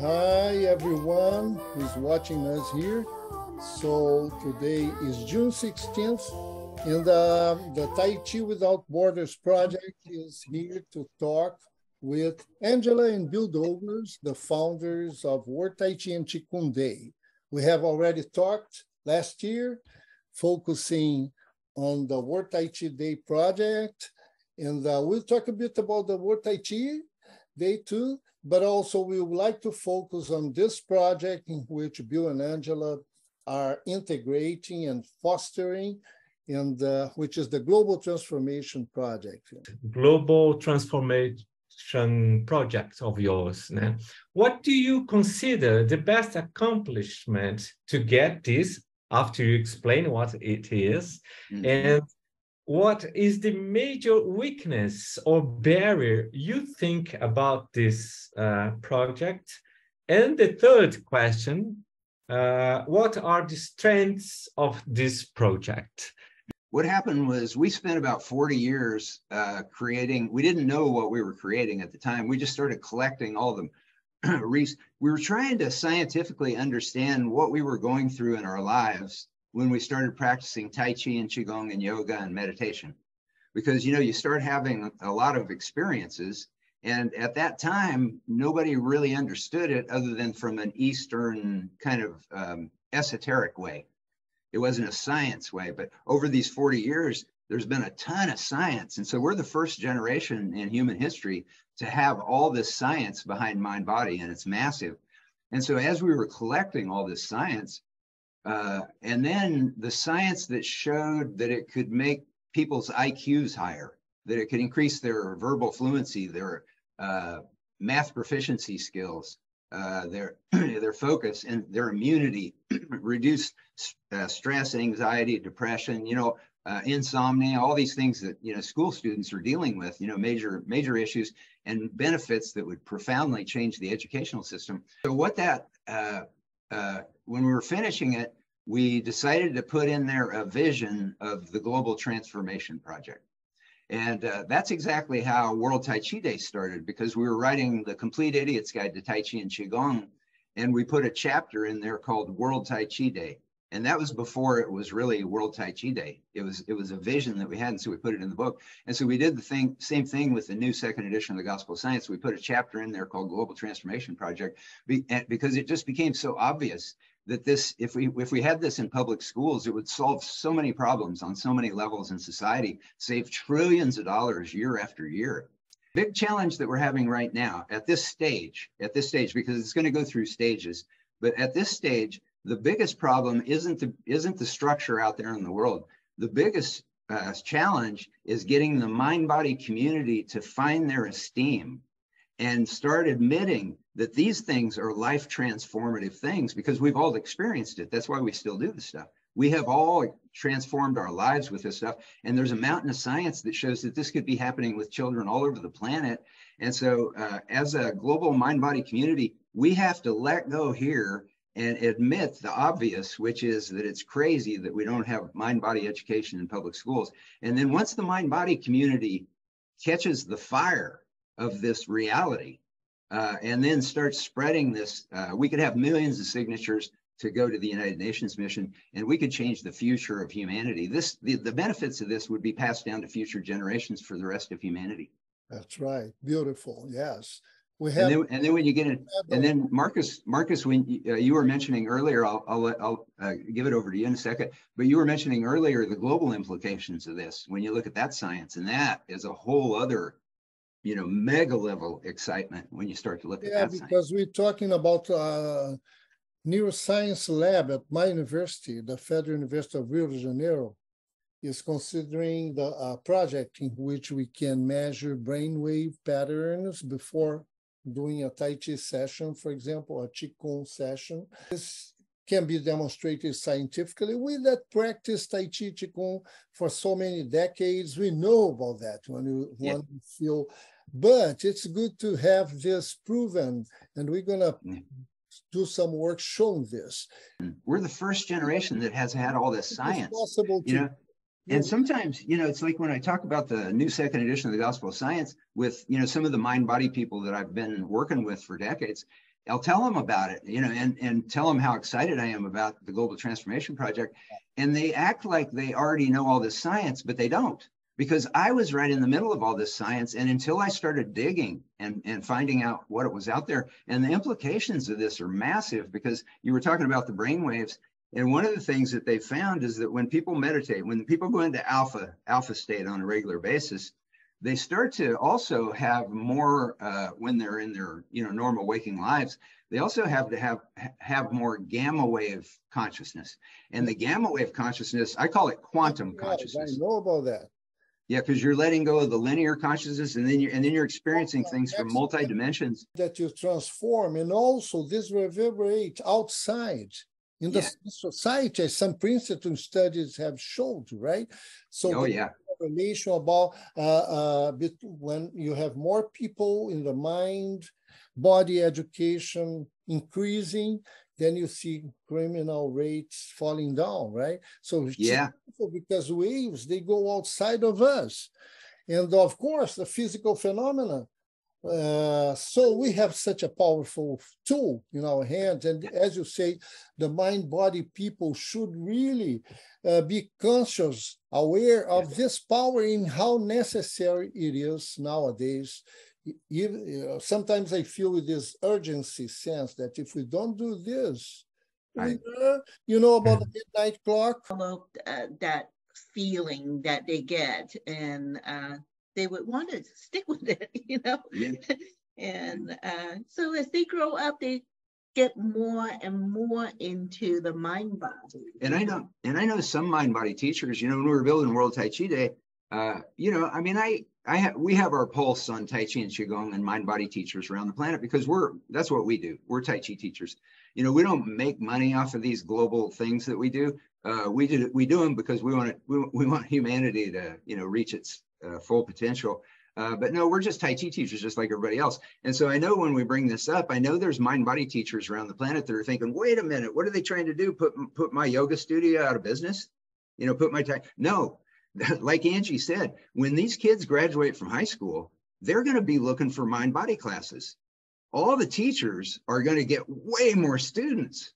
Hi everyone who's watching us here. So today is June 16th and the Tai Chi Without Borders project is here to talk with Angela and Bill Dovers, the founders of World Tai Chi and Qigong Day. We have already talked last year, focusing on the World Tai Chi Day project, and we'll talk a bit about the World Tai Chi Day too, but also we would like to focus on this project in which Bill and Angela are integrating and fostering, and which is the Global Transformation Project. Global Transformation Project of yours. Né? What do you consider the best accomplishment to get this, after you explain what it is? Mm-hmm. And what is the major weakness or barrier you think about this project? And the third question, what are the strengths of this project? What happened was we spent about 40 years creating, we didn't know what we were creating at the time. We just started collecting all the we were trying to scientifically understand what we were going through in our lives when we started practicing Tai Chi and Qigong and yoga and meditation. Because, you know, you start having a lot of experiences, and at that time, nobody really understood it other than from an Eastern kind of esoteric way. It wasn't a science way, but over these 40 years, there's been a ton of science. And so we're the first generation in human history to have all this science behind mind body, and it's massive. And so as we were collecting all this science, and then the science that showed that it could make people's IQs higher, that it could increase their verbal fluency, their math proficiency skills, their focus and their immunity, reduce stress, anxiety, depression, you know, insomnia, all these things that, you know, school students are dealing with, you know, major issues and benefits that would profoundly change the educational system. So what that, when we were finishing it, we decided to put in there a vision of the Global Transformation Project. And that's exactly how World Tai Chi Day started, because we were writing the Complete Idiot's Guide to Tai Chi and Qigong, and we put a chapter in there called World Tai Chi Day. And that was before it was really World Tai Chi Day. It was a vision that we had, and so we put it in the book. And so we did the same thing with the new second edition of the Gospel of Science. We put a chapter in there called Global Transformation Project, because it just became so obvious that this, if we had this in public schools, it would solve so many problems on so many levels in society, save trillions of dollars year after year. Big challenge that we're having right now at this stage, because it's going to go through stages, but at this stage, the biggest problem isn't the structure out there in the world. The biggest challenge is getting the mind-body community to find their esteem and start admitting that these things are life transformative things, because we've all experienced it. That's why we still do this stuff. We have all transformed our lives with this stuff. And there's a mountain of science that shows that this could be happening with children all over the planet. And so as a global mind-body community, we have to let go here and admit the obvious, which is that it's crazy that we don't have mind-body education in public schools. And then once the mind-body community catches the fire of this reality, and then starts spreading this, we could have millions of signatures to go to the United Nations mission, and we could change the future of humanity. The benefits of this would be passed down to future generations for the rest of humanity. That's right. Beautiful. Yes. We have, and then when you get in, and then Marcus, when you were mentioning earlier, I'll give it over to you in a second, but you were mentioning earlier the global implications of this. When you look at that science, and that is a whole other, you know, mega level excitement when you start to look at that science. Because we're talking about neuroscience lab at my university, the Federal University of Rio de Janeiro, is considering the project in which we can measure brainwave patterns before doing a Tai Chi session, for example, a Qigong session. This can be demonstrated scientifically. We that practice Tai Chi Qigong for so many decades, we know about that when you feel, but it's good to have this proven, and we're going to do some work showing this. We're the first generation that has had all this science. It's possible to, and sometimes, it's like when I talk about the new second edition of the Gospel of Science with, some of the mind-body people that I've been working with for decades, I'll tell them about it, and tell them how excited I am about the Global Transformation Project. And they act like they already know all this science, but they don't, because I was right in the middle of all this science. And until I started digging and finding out what it was out there, and the implications of this are massive, because you were talking about the brain waves. And one of the things that they found is that when people meditate, when people go into alpha state on a regular basis, they start to also have more, when they're in their normal waking lives, they also have to have more gamma wave consciousness. And the gamma wave consciousness, I call it quantum consciousness. I know about that. Yeah, because you're letting go of the linear consciousness, and then you're experiencing things from multi dimensions that you transform, and also this reverberate outside. In the society, as some Princeton studies have showed, right? So relation about when you have more people in the mind, body education increasing, then you see criminal rates falling down, right? So because waves, they go outside of us. And of course, the physical phenomena. So we have such a powerful tool in our hands. And as you say, the mind-body people should really be conscious, aware of this power and how necessary it is nowadays. Sometimes I feel with this urgency sense that if we don't do this, about the midnight clock. That feeling that they get, and they would want to stick with it, And so as they grow up, they get more and more into the mind body. And I know some mind body teachers, when we were building World Tai Chi Day, we have our pulse on Tai Chi and Qigong and mind body teachers around the planet, because that's what we do. We're Tai Chi teachers. We don't make money off of these global things that we do. We do them because we want humanity to, reach its full potential. But no, we're just Tai Chi teachers, just like everybody else. And so I know when we bring this up, I know there's mind-body teachers around the planet that are thinking, wait a minute, what are they trying to do? Put my yoga studio out of business? No, like Angie said, when these kids graduate from high school, they're going to be looking for mind-body classes. All the teachers are going to get way more students.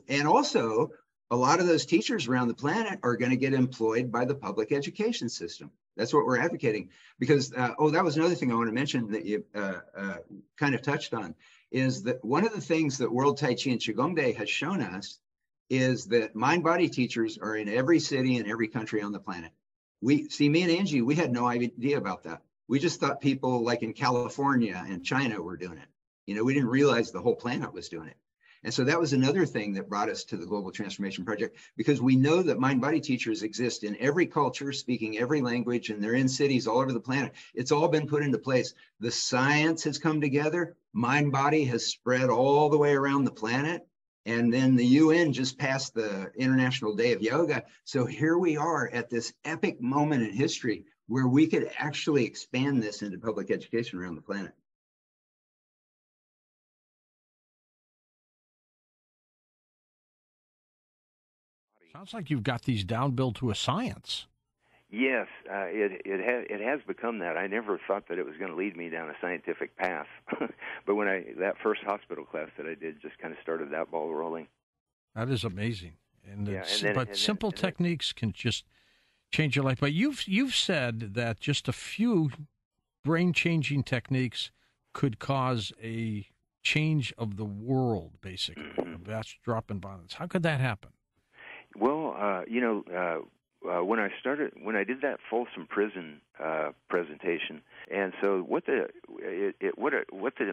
And also, a lot of those teachers around the planet are going to get employed by the public education system. That's what we're advocating. Because, that was another thing I want to mention that you kind of touched on, is that one of the things that World Tai Chi and Qigong Day has shown us is that mind-body teachers are in every city and every country on the planet. Me and Angie, we had no idea about that. We just thought people like in California and China were doing it. We didn't realize the whole planet was doing it. And so that was another thing that brought us to the Global Transformation Project, because we know that mind-body teachers exist in every culture, speaking every language, and they're in cities all over the planet. It's all been put into place. The science has come together. Mind-body has spread all the way around the planet. And then the UN just passed the International Day of Yoga. So here we are at this epic moment in history where we could actually expand this into public education around the planet. Sounds like you've got these down built to a science. Yes, it has become that. I never thought that it was going to lead me down a scientific path, but when that first hospital class that I did just kind of started that ball rolling. That is amazing, simple techniques can just change your life. But you've said that just a few brain-changing techniques could cause a change of the world, basically. A vast drop in violence. How could that happen? Well, when I did that Folsom Prison presentation, and so what the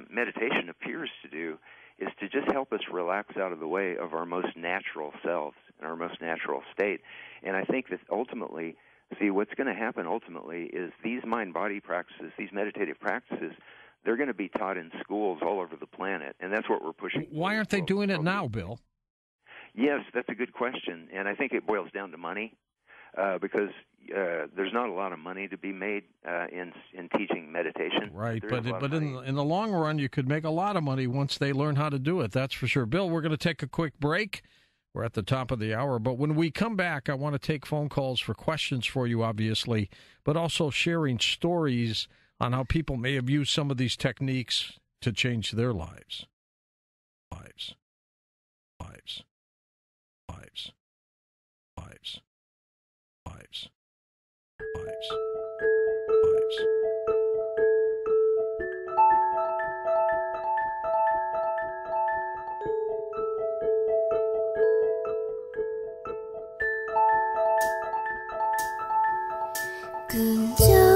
meditation appears to do is to just help us relax out of the way of our most natural selves and our most natural state. And I think that ultimately See, what's going to happen ultimately is these mind-body practices, these meditative practices, they're going to be taught in schools all over the planet, and that's what we're pushing. Why aren't they doing it now, Bill? Yes, that's a good question, and I think it boils down to money, because there's not a lot of money to be made in teaching meditation. Right, but in the long run, you could make a lot of money once they learn how to do it. That's for sure. Bill, we're going to take a quick break. We're at the top of the hour, but when we come back, I want to take phone calls for questions for you, obviously, but also sharing stories on how people may have used some of these techniques to change their lives. Lives. Lives. Lives. Lives. Lives. Lives. Lives. 그저